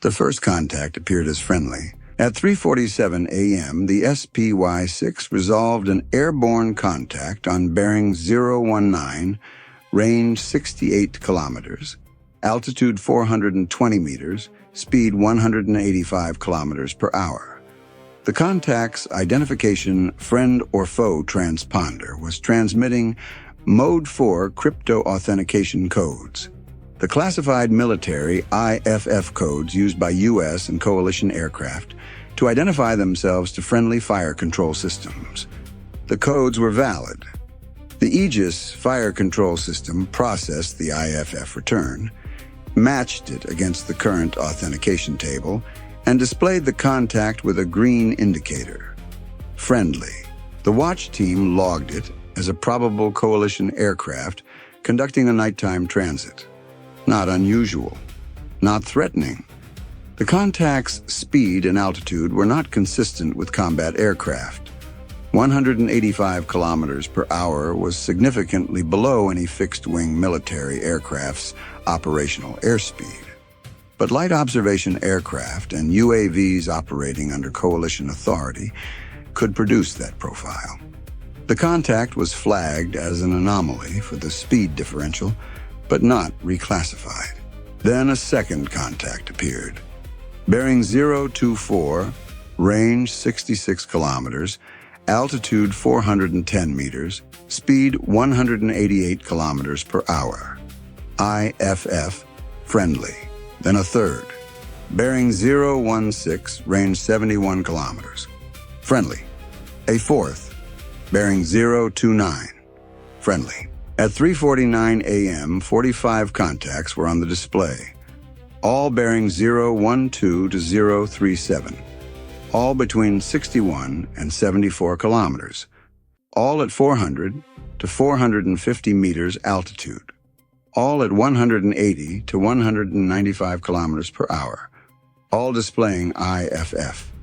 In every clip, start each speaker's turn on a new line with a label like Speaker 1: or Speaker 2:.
Speaker 1: The first contact appeared as friendly. At 3:47 a.m., the SPY-6 resolved an airborne contact on bearing 019, range 68 kilometers, altitude 420 meters, speed 185 kilometers per hour. The contact's identification friend or foe transponder was transmitting Mode 4 crypto authentication codes. The classified military IFF codes used by U.S. and coalition aircraft to identify themselves to friendly fire control systems. The codes were valid. The Aegis fire control system processed the IFF return, matched it against the current authentication table, and displayed the contact with a green indicator. Friendly. The watch team logged it as a probable coalition aircraft conducting a nighttime transit. Not unusual. Not threatening. The contact's speed and altitude were not consistent with combat aircraft. 185 kilometers per hour was significantly below any fixed-wing military aircraft's operational airspeed. But light observation aircraft and UAVs operating under coalition authority could produce that profile. The contact was flagged as an anomaly for the speed differential, but not reclassified. Then a second contact appeared. Bearing 024, range 66 kilometers, altitude 410 meters, speed 188 kilometers per hour. IFF, friendly. Then a third. Bearing 016, range 71 kilometers. Friendly. A fourth. Bearing 029. Friendly. At 3:49 a.m., 45 contacts were on the display. All bearing 012 to 037. All between 61 and 74 kilometers. All at 400 to 450 meters altitude. All at 180 to 195 kilometers per hour. All displaying IFF.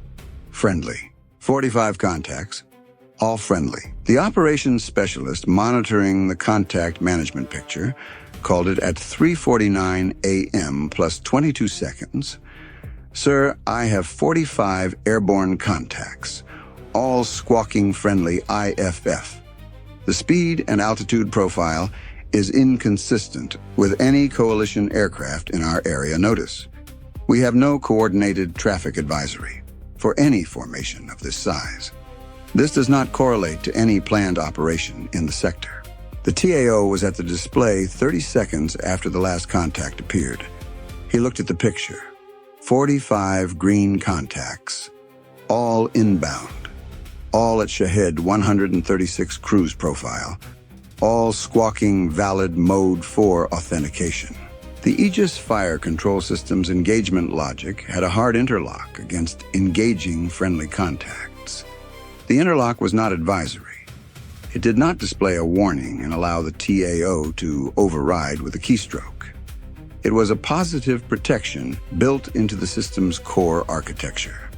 Speaker 1: Friendly. 45 contacts. All friendly. The operations specialist monitoring the contact management picture called it at 3:49 a.m. plus 22 seconds. Sir, I have 45 airborne contacts, all squawking friendly IFF. The speed and altitude profile is inconsistent with any coalition aircraft in our area notice. We have no coordinated traffic advisory for any formation of this size. This does not correlate to any planned operation in the sector. The TAO was at the display 30 seconds after the last contact appeared. He looked at the picture. 45 green contacts, all inbound, all at Shahed 136 cruise profile, all squawking valid Mode 4 authentication. The Aegis fire control system's engagement logic had a hard interlock against engaging friendly contacts. The interlock was not advisory. It did not display a warning and allow the TAO to override with a keystroke. It was a positive protection built into the system's core architecture.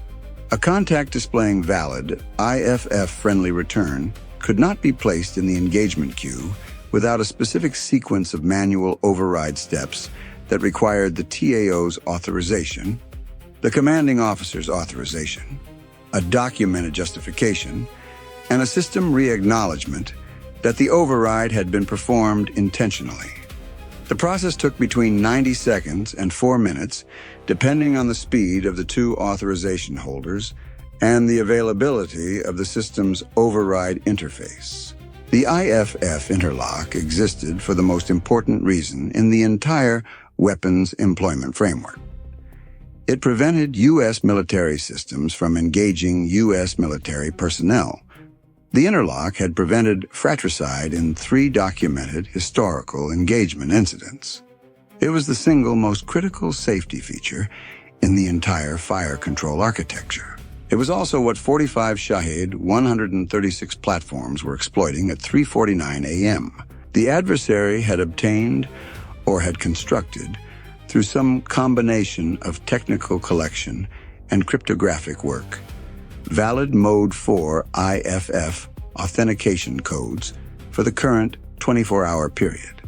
Speaker 1: A contact displaying valid, IFF-friendly return could not be placed in the engagement queue without a specific sequence of manual override steps that required the TAO's authorization, the commanding officer's authorization, a documented justification, and a system re-acknowledgement that the override had been performed intentionally. The process took between 90 seconds and 4 minutes, depending on the speed of the two authorization holders and the availability of the system's override interface. The IFF interlock existed for the most important reason in the entire weapons employment framework. It prevented U.S. military systems from engaging U.S. military personnel. The interlock had prevented fratricide in 3 documented historical engagement incidents. It was the single most critical safety feature in the entire fire control architecture. It was also what 45 Shahed 136 platforms were exploiting at 3:49 a.m. The adversary had obtained or had constructed through some combination of technical collection and cryptographic work valid Mode 4 IFF authentication codes for the current 24-hour period.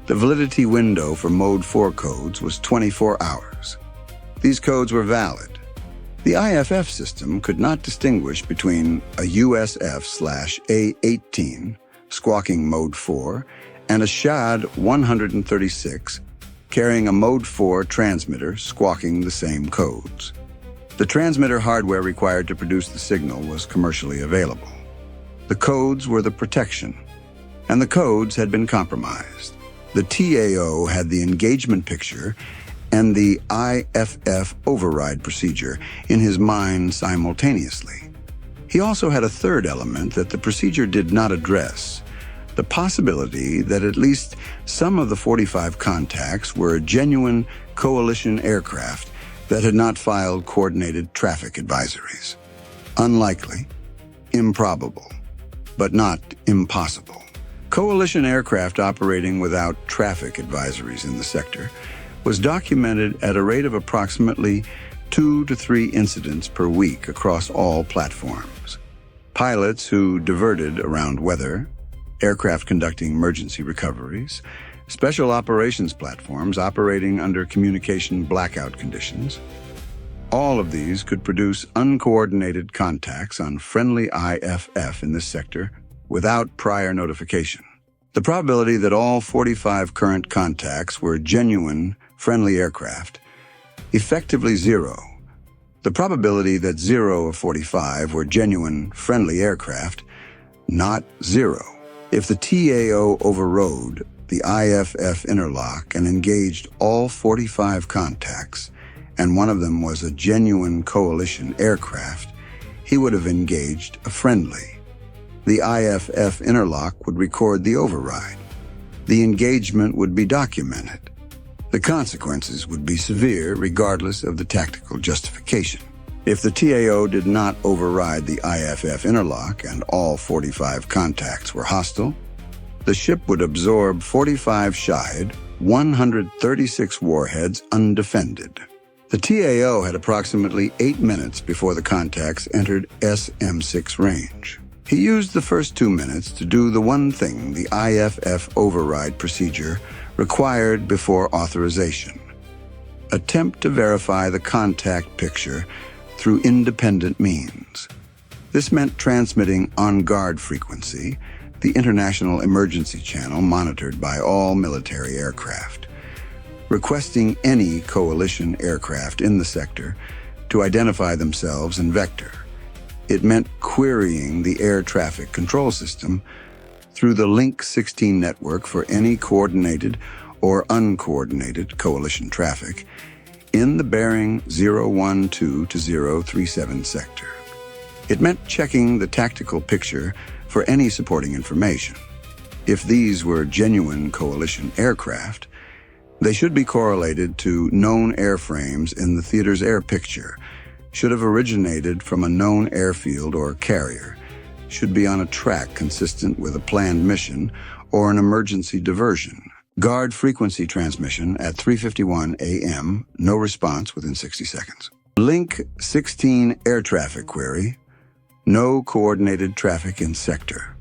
Speaker 1: The validity window for Mode 4 codes was 24 hours. These codes were valid. The IFF system could not distinguish between a USF/A18, squawking Mode 4, and a SHAD 136, carrying a Mode 4 transmitter squawking the same codes. The transmitter hardware required to produce the signal was commercially available. The codes were the protection, and the codes had been compromised. The TAO had the engagement picture and the IFF override procedure in his mind simultaneously. He also had a third element that the procedure did not address: the possibility that at least some of the 45 contacts were genuine coalition aircraft that had not filed coordinated traffic advisories. Unlikely, improbable, but not impossible. Coalition aircraft operating without traffic advisories in the sector was documented at a rate of approximately 2 to 3 incidents per week across all platforms. Pilots who diverted around weather, aircraft conducting emergency recoveries, special operations platforms operating under communication blackout conditions. All of these could produce uncoordinated contacts on friendly IFF in this sector without prior notification. The probability that all 45 current contacts were genuine friendly aircraft, effectively zero. The probability that 0 of 45 were genuine friendly aircraft, not zero. If the TAO overrode the IFF interlock and engaged all 45 contacts, and one of them was a genuine coalition aircraft, he would have engaged a friendly. The IFF interlock would record the override. The engagement would be documented. The consequences would be severe regardless of the tactical justification. If the TAO did not override the IFF interlock and all 45 contacts were hostile, the ship would absorb 45 SHAD, 136 warheads undefended. The TAO had approximately 8 minutes before the contacts entered SM6 range. He used the first 2 minutes to do the one thing the IFF override procedure required before authorization: attempt to verify the contact picture through independent means. This meant transmitting on guard frequency, the international emergency channel monitored by all military aircraft, requesting any coalition aircraft in the sector to identify themselves in vector. It meant querying the air traffic control system through the Link 16 network for any coordinated or uncoordinated coalition traffic in the bearing 012 to 037 sector. It meant checking the tactical picture for any supporting information. If these were genuine coalition aircraft, they should be correlated to known airframes in the theater's air picture, should have originated from a known airfield or carrier, should be on a track consistent with a planned mission or an emergency diversion. Guard frequency transmission at 3:51 a.m., no response within 60 seconds. Link 16 air traffic query, no coordinated traffic in sector.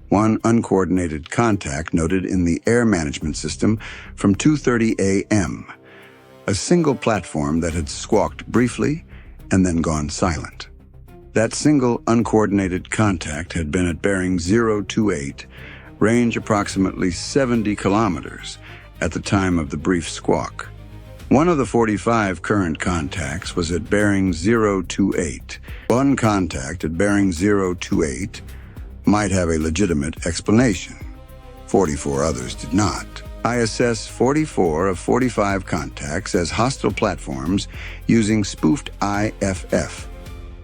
Speaker 1: One uncoordinated contact noted in the air management system from 2:30 a.m., a single platform that had squawked briefly and then gone silent. That single uncoordinated contact had been at bearing 028, range approximately 70 kilometers, at the time of the brief squawk. One of the 45 current contacts was at bearing 028. One contact at bearing 028 might have a legitimate explanation. 44 others did not. I assess 44 of 45 contacts as hostile platforms using spoofed IFF.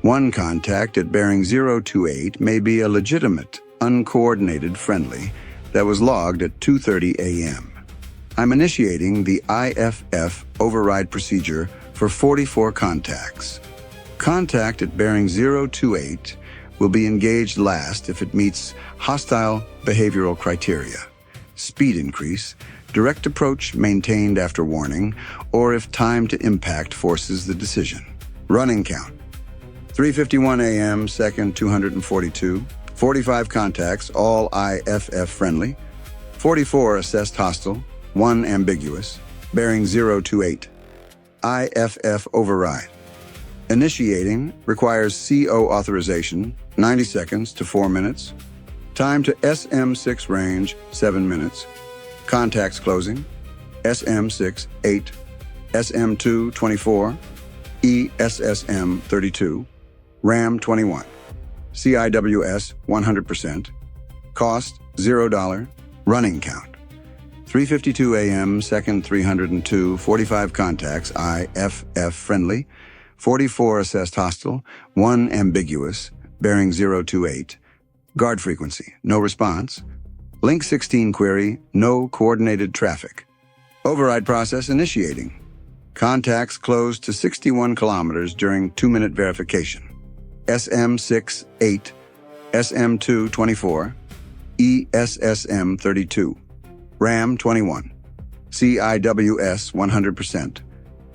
Speaker 1: One contact at bearing 028 may be a legitimate, uncoordinated friendly that was logged at 2:30 a.m. I'm initiating the IFF override procedure for 44 contacts. Contact at bearing 028 will be engaged last if it meets hostile behavioral criteria: speed increase, direct approach maintained after warning, or if time to impact forces the decision. Running count: 3:51 a.m., second 242, 45 contacts, all IFF friendly, 44 assessed hostile, 1 ambiguous, bearing 028. IFF override. Initiating requires CO authorization, 90 seconds to 4 minutes. Time to SM6 range, 7 minutes. Contacts closing, SM6, 8. SM2, 24. ESSM, 32. RAM, 21. CIWS, 100%. Cost, $0. Running count. 3:52 a.m., second 302, 45 contacts, IFF friendly, 44 assessed hostile, 1 ambiguous, bearing 028. Guard frequency, no response. Link 16 query, no coordinated traffic. Override process initiating. Contacts closed to 61 kilometers during 2-minute verification. SM6, 8. SM2, 24. ESSM, 32. RAM, 21. CIWS, 100%.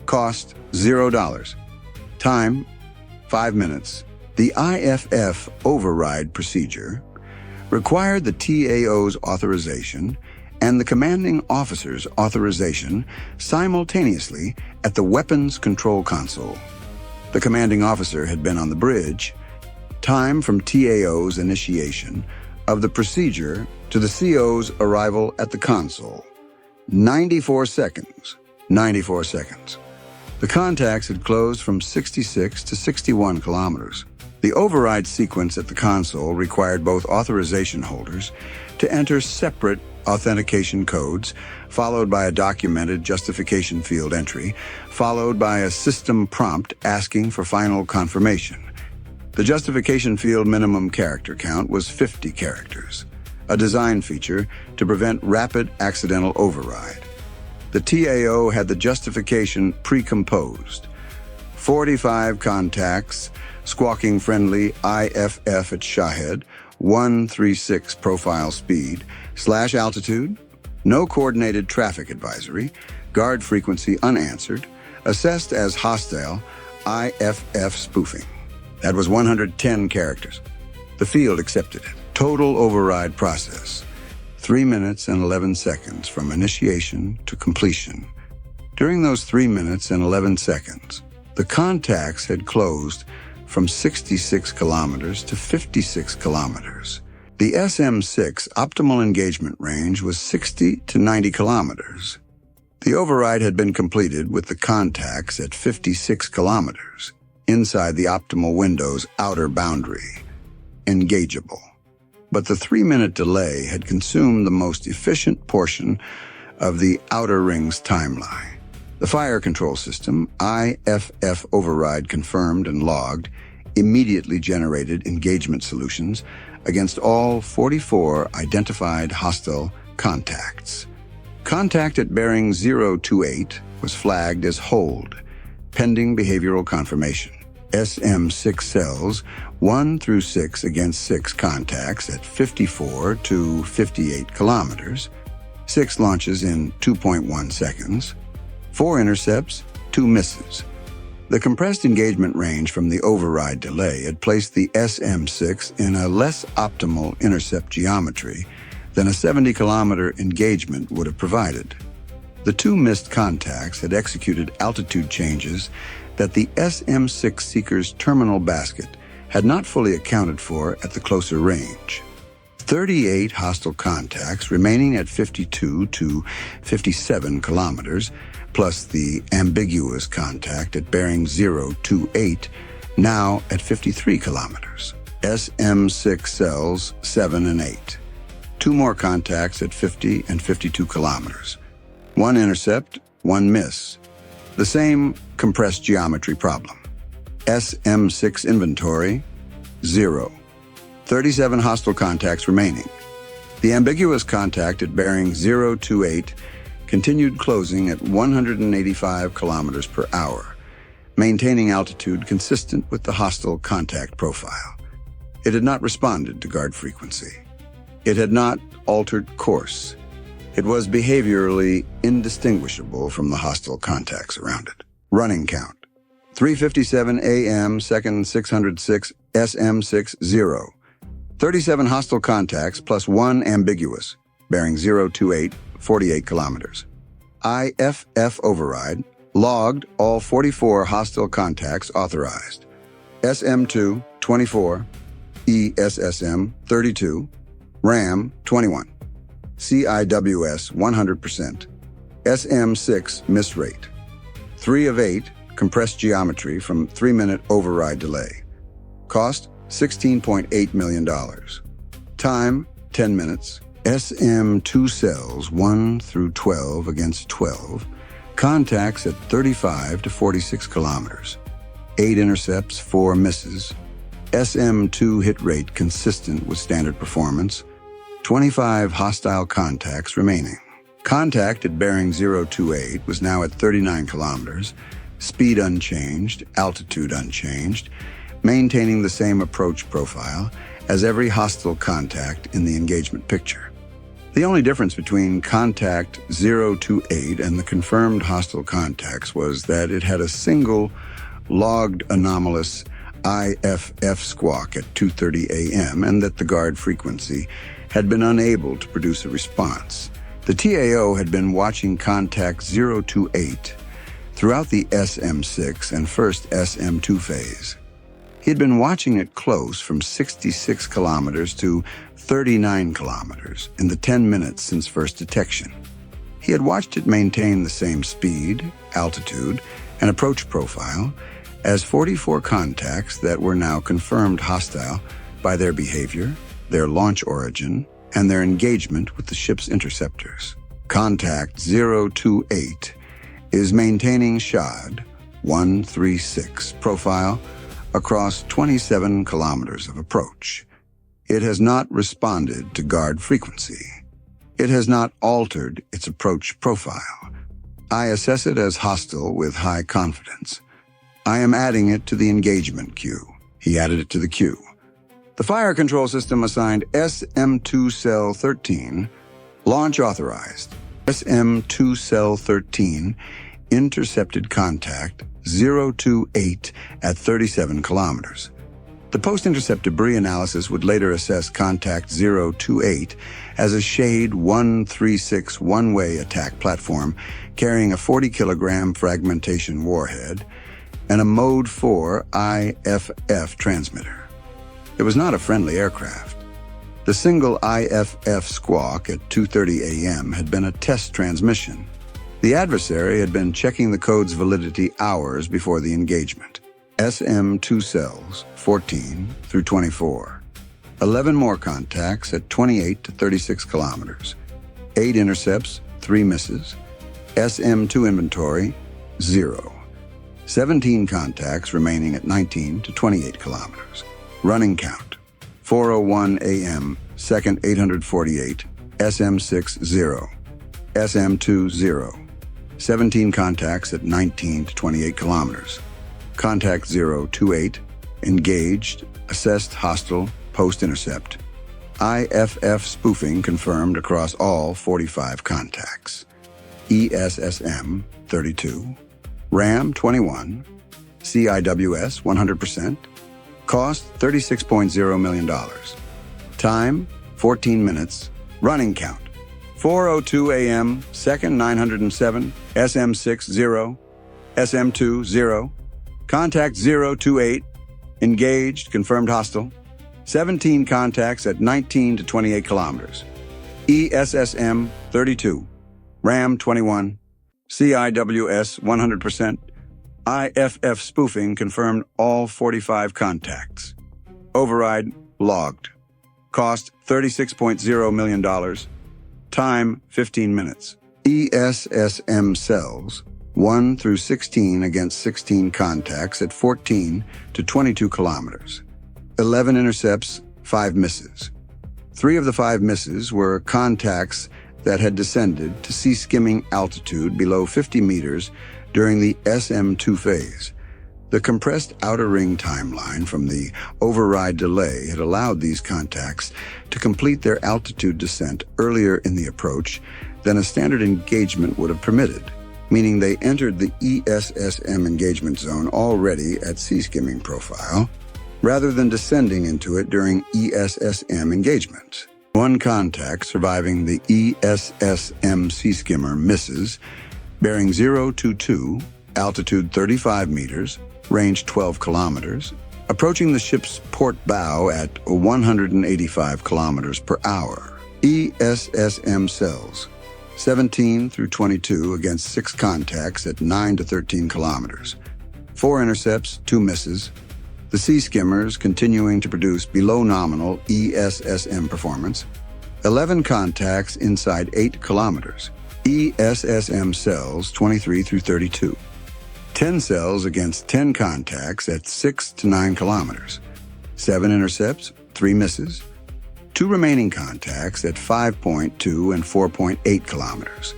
Speaker 1: Cost, $0. Time, 5 minutes. The IFF override procedure required the TAO's authorization and the commanding officer's authorization simultaneously at the weapons control console. The commanding officer had been on the bridge. Time from TAO's initiation of the procedure to the CO's arrival at the console. 94 seconds. 94 seconds. The contacts had closed from 66 to 61 kilometers. The override sequence at the console required both authorization holders to enter separate authentication codes, followed by a documented justification field entry, followed by a system prompt asking for final confirmation. The justification field minimum character count was 50 characters, a design feature to prevent rapid accidental override. The TAO had the justification pre-composed. 45 contacts, squawking friendly IFF at Shahed, 136 profile speed, /altitude, no coordinated traffic advisory, guard frequency unanswered, assessed as hostile, IFF spoofing. That was 110 characters. The field accepted it. Total override process, 3 minutes and 11 seconds from initiation to completion. During those 3 minutes and 11 seconds, the contacts had closed from 66 kilometers to 56 kilometers. The SM6 optimal engagement range was 60 to 90 kilometers. The override had been completed with the contacts at 56 kilometers, inside the optimal window's outer boundary, engageable. But the 3-minute delay had consumed the most efficient portion of the outer ring's timeline. The fire control system, IFF override confirmed and logged, immediately generated engagement solutions against all 44 identified hostile contacts. Contact at bearing 028 was flagged as hold, pending behavioral confirmation. SM6 cells 1 through 6 against 6 contacts at 54 to 58 kilometers, 6 launches in 2.1 seconds, 4 intercepts, 2 misses. The compressed engagement range from the override delay had placed the SM6 in a less optimal intercept geometry than a 70-kilometer engagement would have provided. The 2 missed contacts had executed altitude changes that the SM6 seeker's terminal basket had not fully accounted for at the closer range. 38 hostile contacts remaining at 52 to 57 kilometers, plus the ambiguous contact at bearing 028, now at 53 kilometers. SM6 cells 7 and 8. 2 more contacts at 50 and 52 kilometers. 1 intercept, 1 miss. The same compressed geometry problem. SM6 inventory, 0. 37 hostile contacts remaining. The ambiguous contact at bearing 028 continued closing at 185 kilometers per hour, maintaining altitude consistent with the hostile contact profile. It had not responded to guard frequency. It had not altered course. It was behaviorally indistinguishable from the hostile contacts around it. Running count. 3:57 a.m., second 606, SM60. 37 hostile contacts plus 1 ambiguous, bearing 028, 48 kilometers. IFF override, Logged all 44 hostile contacts authorized. SM2, 24, ESSM, 32, RAM, 21, CIWS, 100%, SM6, miss rate. 3 of 8, compressed geometry from 3-minute override delay. Cost, $16.8 million. Time, 10 minutes. SM2 cells 1 through 12 against 12. Contacts at 35 to 46 kilometers. 8 intercepts, 4 misses. SM2 hit rate consistent with standard performance. 25 hostile contacts remaining. Contact at bearing 028 was now at 39 kilometers. Speed unchanged, altitude unchanged, maintaining the same approach profile as every hostile contact in the engagement picture. The only difference between contact 028 and the confirmed hostile contacts was that it had a single logged anomalous IFF squawk at 2:30 a.m. and that the guard frequency had been unable to produce a response. The TAO had been watching contact 028 throughout the SM6 and first SM2 phase. He had been watching it close from 66 kilometers to 39 kilometers in the 10 minutes since first detection. He had watched it maintain the same speed, altitude, and approach profile as 44 contacts that were now confirmed hostile by their behavior, their launch origin, and their engagement with the ship's interceptors. Contact 028 is maintaining SHOD 136 profile across 27 kilometers of approach. It has not responded to guard frequency. It has not altered its approach profile. I assess it as hostile with high confidence. I am adding it to the engagement queue. He added it to the queue. The fire control system assigned SM2 Cell 13, launch authorized. SM2 Cell 13 intercepted contact 028 at 37 kilometers. The post-intercept debris analysis would later assess contact 028 as a Shade 136 one-way attack platform carrying a 40-kilogram fragmentation warhead and a Mode 4 IFF transmitter. It was not a friendly aircraft. The single IFF squawk at 2:30 a.m. had been a test transmission. The adversary had been checking the code's validity hours before the engagement. SM2 cells, 14 through 24. 11 more contacts at 28 to 36 kilometers. 8 intercepts, 3 misses. SM2 inventory, 0. 17 contacts remaining at 19 to 28 kilometers. Running count, 4:01 a.m., second 848, SM6 0, SM2 0. 17 contacts at 19 to 28 kilometers. Contact 028, engaged, assessed hostile, post-intercept. IFF spoofing confirmed across all 45 contacts. ESSM 32, RAM 21, CIWS 100%, cost $36.0 million. Time 14 minutes, running count 4:02 a.m., second 907, SM6 0, SM2 0, contact 028, engaged, confirmed hostile, 17 contacts at 19 to 28 kilometers. ESSM 32, RAM 21, CIWS 100%, IFF spoofing confirmed all 45 contacts. Override logged. Cost $36.0 million. Time 15 minutes. ESSM cells 1 through 16 against 16 contacts at 14 to 22 kilometers. 11 intercepts, 5 misses. 3 of the 5 misses were contacts that had descended to sea skimming altitude below 50 meters during the SM2 phase. The compressed outer ring timeline from the override delay had allowed these contacts to complete their altitude descent earlier in the approach than a standard engagement would have permitted, meaning they entered the ESSM engagement zone already at sea skimming profile, rather than descending into it during ESSM engagement. 1 contact surviving the ESSM sea skimmer misses, bearing 022, altitude 35 meters, range 12 kilometers, approaching the ship's port bow at 185 kilometers per hour. ESSM cells, 17 through 22 against 6 contacts at 9 to 13 kilometers. 4 intercepts, 2 misses. The sea skimmers continuing to produce below nominal ESSM performance. 11 contacts inside 8 kilometers. ESSM cells, 23 through 32. 10 cells against 10 contacts at 6 to 9 kilometers. 7 intercepts, 3 misses. 2 remaining contacts at 5.2 and 4.8 kilometers.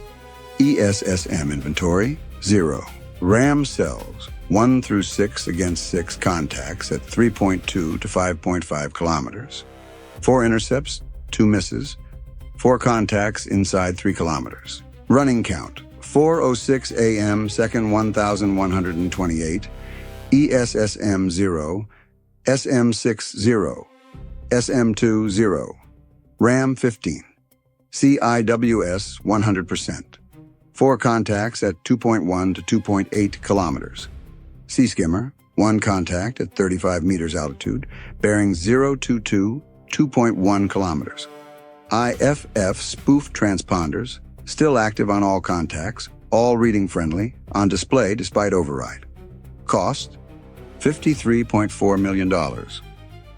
Speaker 1: ESSM inventory, 0. RAM cells, 1 through 6 against 6 contacts at 3.2 to 5.5 kilometers. 4 intercepts, 2 misses. 4 contacts inside 3 kilometers. Running count, 4:06 a.m., second 1128, ESSM 0, SM6 0. SM2 0, RAM 15, CIWS 100%, 4 contacts at 2.1 to 2.8 kilometers. Sea skimmer, 1 contact at 35 meters altitude, bearing 022, 2.1 kilometers. IFF spoofed transponders, still active on all contacts, all reading friendly, on display despite override. Cost, $53.4 million.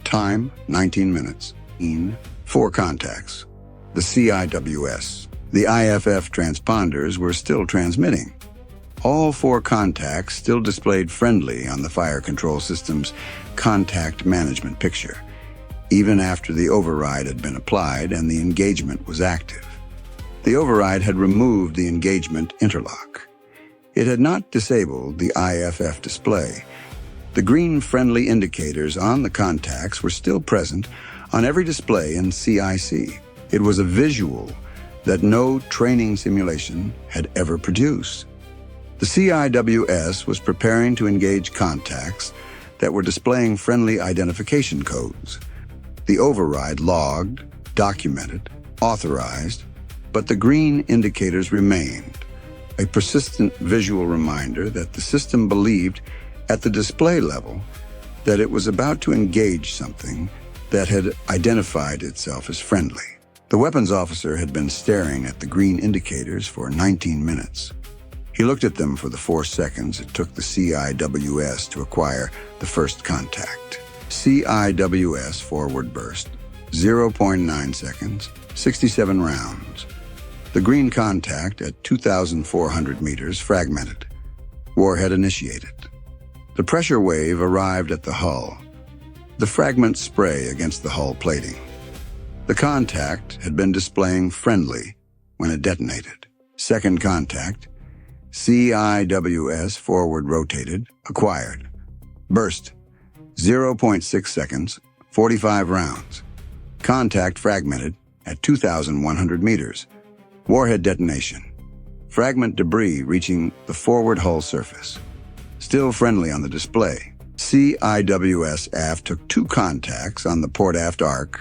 Speaker 1: Time, 19 minutes. 4 contacts. The CIWS. The IFF transponders were still transmitting. All 4 contacts still displayed friendly on the fire control system's contact management picture, even after the override had been applied and the engagement was active. The override had removed the engagement interlock. It had not disabled the IFF display. The green friendly indicators on the contacts were still present on every display in CIC. It was a visual that no training simulation had ever produced. The CIWS was preparing to engage contacts that were displaying friendly identification codes. The override logged, documented, authorized, but the green indicators remained, a persistent visual reminder that the system believed at the display level that it was about to engage something that had identified itself as friendly. The weapons officer had been staring at the green indicators for 19 minutes. He looked at them for the 4 seconds it took the CIWS to acquire the first contact. CIWS forward burst, 0.9 seconds, 67 rounds. The green contact at 2,400 meters fragmented. Warhead initiated. The pressure wave arrived at the hull. The fragments spray against the hull plating. The contact had been displaying friendly when it detonated. Second contact, CIWS forward rotated, acquired. Burst, 0.6 seconds, 45 rounds. Contact fragmented at 2,100 meters. Warhead detonation. Fragment debris reaching the forward hull surface. Still friendly on the display. CIWS aft took 2 contacts on the port aft arc.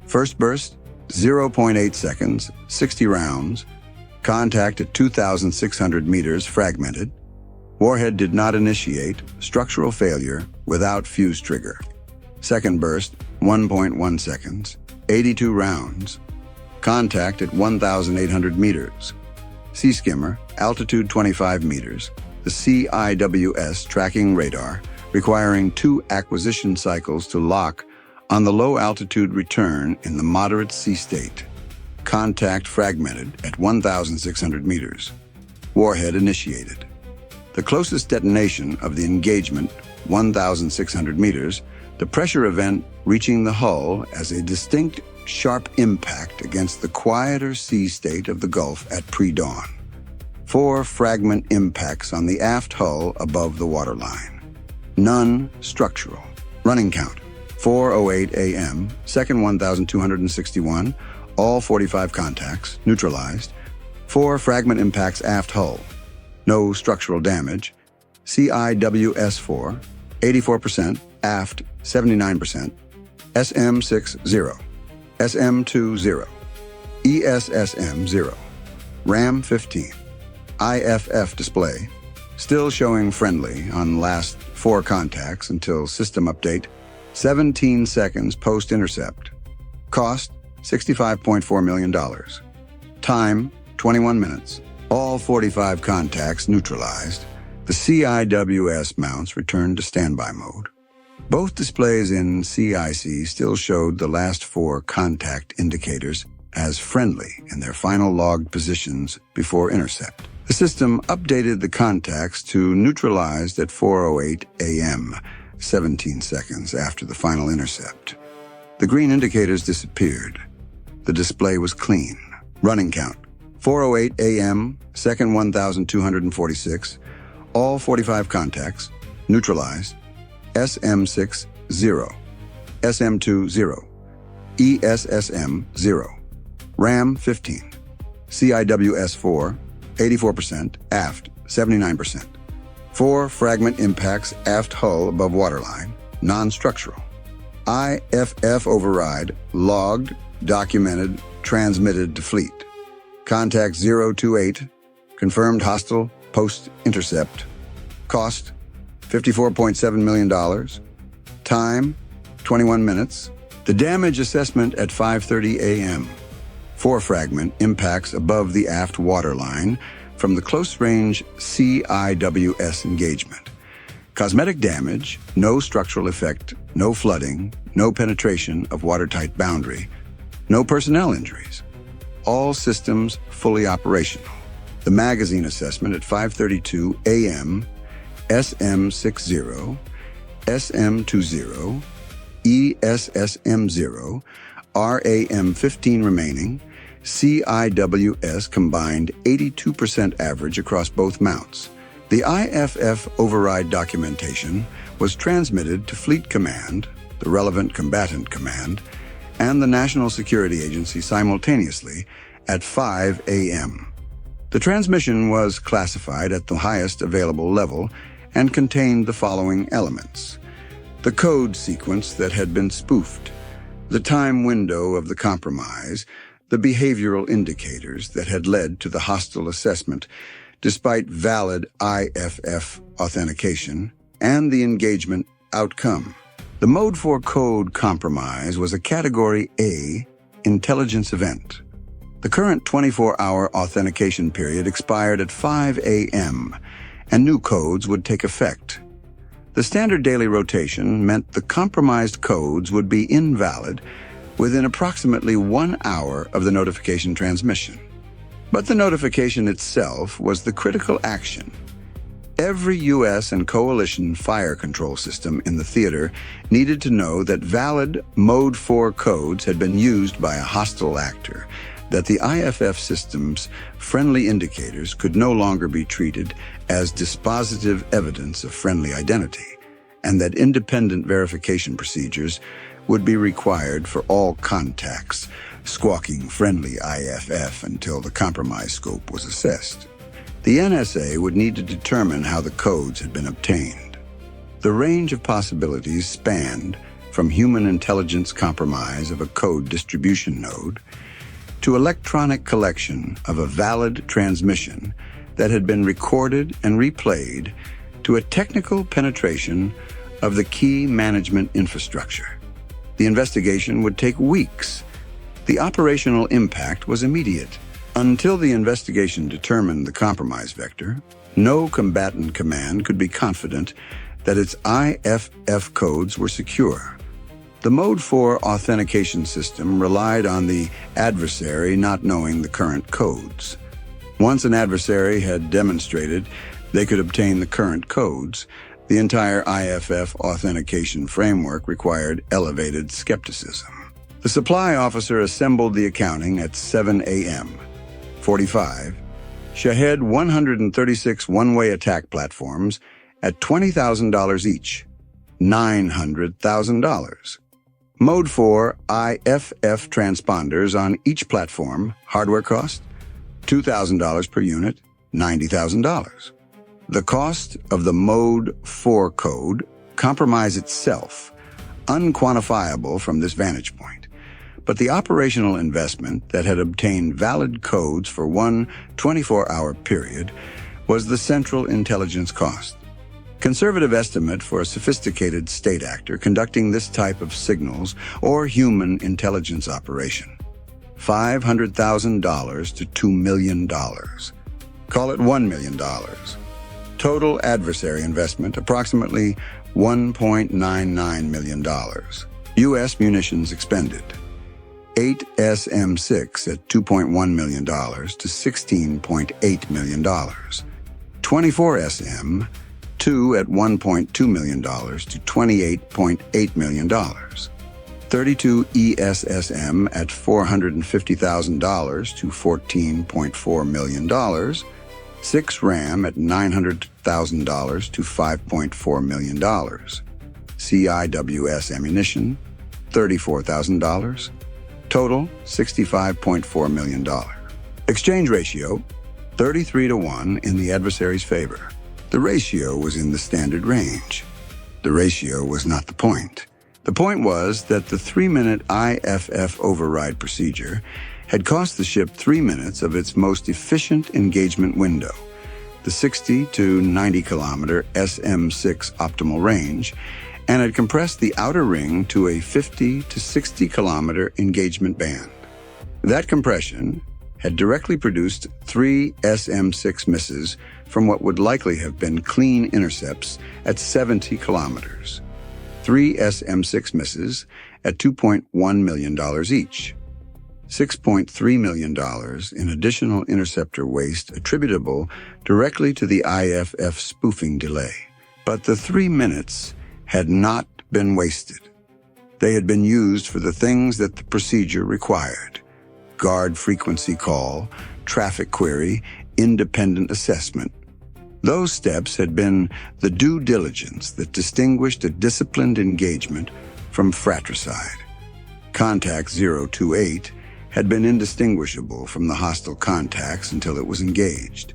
Speaker 1: First burst, 0.8 seconds, 60 rounds. Contact at 2,600 meters fragmented. Warhead did not initiate, structural failure without fuse trigger. Second burst, 1.1 seconds, 82 rounds. Contact at 1,800 meters. Sea skimmer, altitude 25 meters. The CIWS tracking radar, requiring 2 acquisition cycles to lock on the low-altitude return in the moderate sea state. Contact fragmented at 1,600 meters. Warhead initiated. The closest detonation of the engagement, 1,600 meters, the pressure event reaching the hull as a distinct, sharp impact against the quieter sea state of the Gulf at pre-dawn. 4 fragment impacts on the aft hull above the waterline. None structural. Running count, 4:08 a.m., second 1,261, all 45 contacts, neutralized. 4 fragment impacts aft hull. No structural damage. CIWS-4, 84%, aft, 79%, SM6 0, SM2 0, ESSM 0, RAM 15, IFF display, Still showing friendly on last 4 contacts until system update, 17 seconds post-intercept. Cost, $65.4 million. Time, 21 minutes. All 45 contacts neutralized. The CIWS mounts returned to standby mode. Both displays in CIC still showed the last 4 contact indicators as friendly in their final logged positions before intercept. The system updated the contacts to neutralized at 4:08 a.m., 17 seconds after the final intercept. The green indicators disappeared. The display was clean. Running count, 4:08 a.m., second 1,246. All 45 contacts, neutralized. SM6, 0. SM2, 0. ESSM, 0. RAM, 15. CIWS, 4. 84%, aft, 79%. 4 fragment impacts aft hull above waterline, non-structural. IFF override, logged, documented, transmitted to fleet. Contact 028, confirmed hostile, post-intercept. Cost, $54.7 million. Time, 21 minutes. The damage assessment at 5:30 a.m. 4 fragment impacts above the aft waterline from the close-range CIWS engagement. Cosmetic damage, no structural effect, no flooding, no penetration of watertight boundary, no personnel injuries. All systems fully operational. The magazine assessment at 5:32 a.m. SM60, SM20, ESSM0, RAM15 remaining, CIWS combined 82% average across both mounts. The IFF override documentation was transmitted to Fleet Command, the relevant combatant command, and the National Security Agency simultaneously at 5 a.m. The transmission was classified at the highest available level and contained the following elements: the code sequence that had been spoofed, the time window of the compromise, the behavioral indicators that had led to the hostile assessment despite valid IFF authentication, and the engagement outcome. The Mode 4 code compromise was a Category A intelligence event. The current 24-hour authentication period expired at 5 a.m., and new codes would take effect. The standard daily rotation meant the compromised codes would be invalid within approximately 1 hour of the notification transmission. But the notification itself was the critical action. Every U.S. and coalition fire control system in the theater needed to know that valid Mode 4 codes had been used by a hostile actor, that the IFF system's friendly indicators could no longer be treated as dispositive evidence of friendly identity, and that independent verification procedures would be required for all contacts, squawking friendly IFF until the compromise scope was assessed. The NSA would need to determine how the codes had been obtained. The range of possibilities spanned from human intelligence compromise of a code distribution node to electronic collection of a valid transmission that had been recorded and replayed to a technical penetration of the key management infrastructure. The investigation would take weeks. The operational impact was immediate. Until the investigation determined the compromise vector, no combatant command could be confident that its IFF codes were secure. The Mode 4 authentication system relied on the adversary not knowing the current codes. Once an adversary had demonstrated they could obtain the current codes, the entire IFF authentication framework required elevated skepticism. The supply officer assembled the accounting at 7 a.m. 45, Shahed 136 one-way attack platforms at $20,000 each, $900,000. Mode 4 IFF transponders on each platform, hardware cost, $2,000 per unit, $90,000. The cost of the Mode 4 code, compromise itself, unquantifiable from this vantage point. But the operational investment that had obtained valid codes for one 24-hour period was the central intelligence cost. Conservative estimate for a sophisticated state actor conducting this type of signals or human intelligence operation: $500,000 to $2 million. Call it $1 million. Total adversary investment, approximately $1.99 million. U.S. munitions expended: 8 SM-6 at $2.1 million to $16.8 million. 24 SM, 2 at $1.2 million to $28.8 million. 32 ESSM at $450,000 to $14.4 million. 6 RAM at $900,000 to $5.4 million. CIWS ammunition, $34,000. Total, $65.4 million. Exchange ratio, 33 to 1 in the adversary's favor. The ratio was in the standard range. The ratio was not the point. The point was that the 3-minute IFF override procedure had cost the ship 3 minutes of its most efficient engagement window, the 60 to 90 kilometer SM-6 optimal range, and had compressed the outer ring to a 50 to 60 kilometer engagement band. That compression had directly produced 3 SM-6 misses from what would likely have been clean intercepts at 70 kilometers. 3 SM-6 misses at $2.1 million each. $6.3 million in additional interceptor waste attributable directly to the IFF spoofing delay. But the 3 minutes had not been wasted. They had been used for the things that the procedure required: guard frequency call, traffic query, independent assessment. Those steps had been the due diligence that distinguished a disciplined engagement from fratricide. Contact 028 had been indistinguishable from the hostile contacts until it was engaged.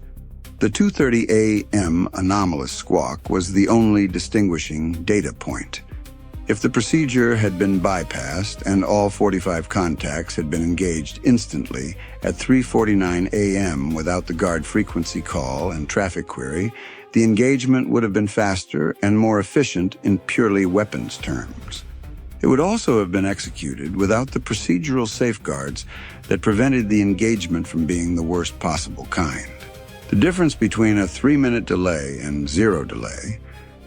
Speaker 1: The 2:30 a.m. anomalous squawk was the only distinguishing data point. If the procedure had been bypassed and all 45 contacts had been engaged instantly at 3:49 a.m. without the guard frequency call and traffic query, the engagement would have been faster and more efficient in purely weapons terms. It would also have been executed without the procedural safeguards that prevented the engagement from being the worst possible kind. The difference between a 3-minute delay and 0 delay: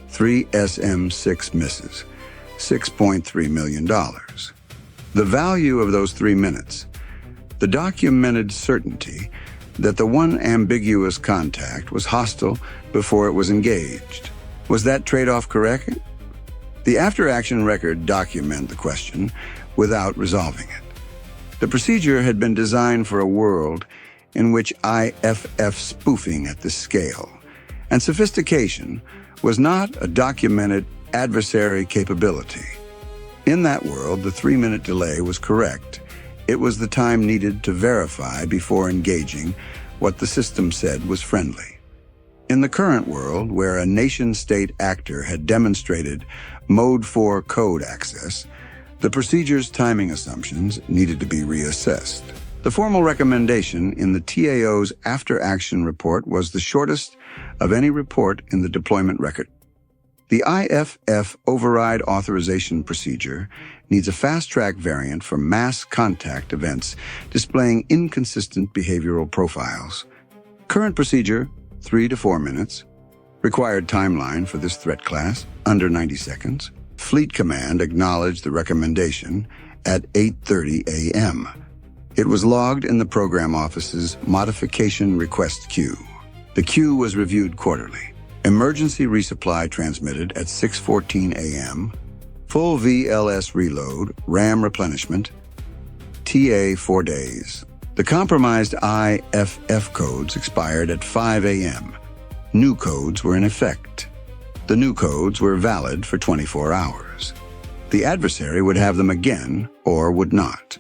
Speaker 1: 3 SM-6 misses, $6.3 million. The value of those 3 minutes, the documented certainty that the one ambiguous contact was hostile before it was engaged. Was that trade-off correct? The after-action record document the question without resolving it. The procedure had been designed for a world in which IFF spoofing at this scale and sophistication was not a documented adversary capability. In that world, the 3-minute delay was correct. It was the time needed to verify before engaging what the system said was friendly. In the current world, where a nation-state actor had demonstrated Mode 4 code access, the procedure's timing assumptions needed to be reassessed. The formal recommendation in the TAO's after-action report was the shortest of any report in the deployment record. The IFF override authorization procedure needs a fast-track variant for mass contact events displaying inconsistent behavioral profiles. Current procedure, 3 to 4 minutes. Required timeline for this threat class, under 90 seconds. Fleet Command acknowledged the recommendation at 8:30 a.m. It was logged in the program office's modification request queue. The queue was reviewed quarterly. Emergency resupply transmitted at 6:14 a.m. Full VLS reload, RAM replenishment. TA 4 days. The compromised IFF codes expired at 5 a.m. New codes were in effect. The new codes were valid for 24 hours. The adversary would have them again or would not.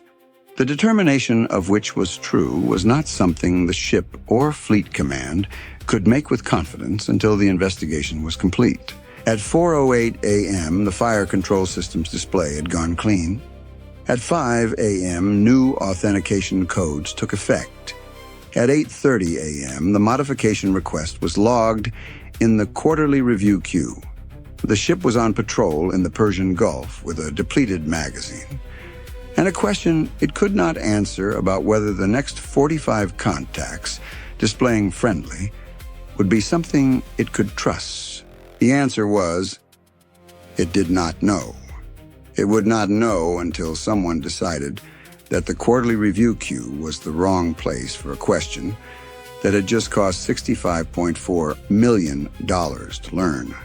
Speaker 1: The determination of which was true was not something the ship or Fleet Command could make with confidence until the investigation was complete. At 4:08 a.m., the fire control system's display had gone clean. At 5 a.m., new authentication codes took effect. At 8:30 a.m., the modification request was logged in the quarterly review queue. The ship was on patrol in the Persian Gulf with a depleted magazine, and a question it could not answer about whether the next 45 contacts displaying friendly would be something it could trust. The answer was, it did not know. It would not know until someone decided that the quarterly review queue was the wrong place for a question that had just cost $65.4 million to learn.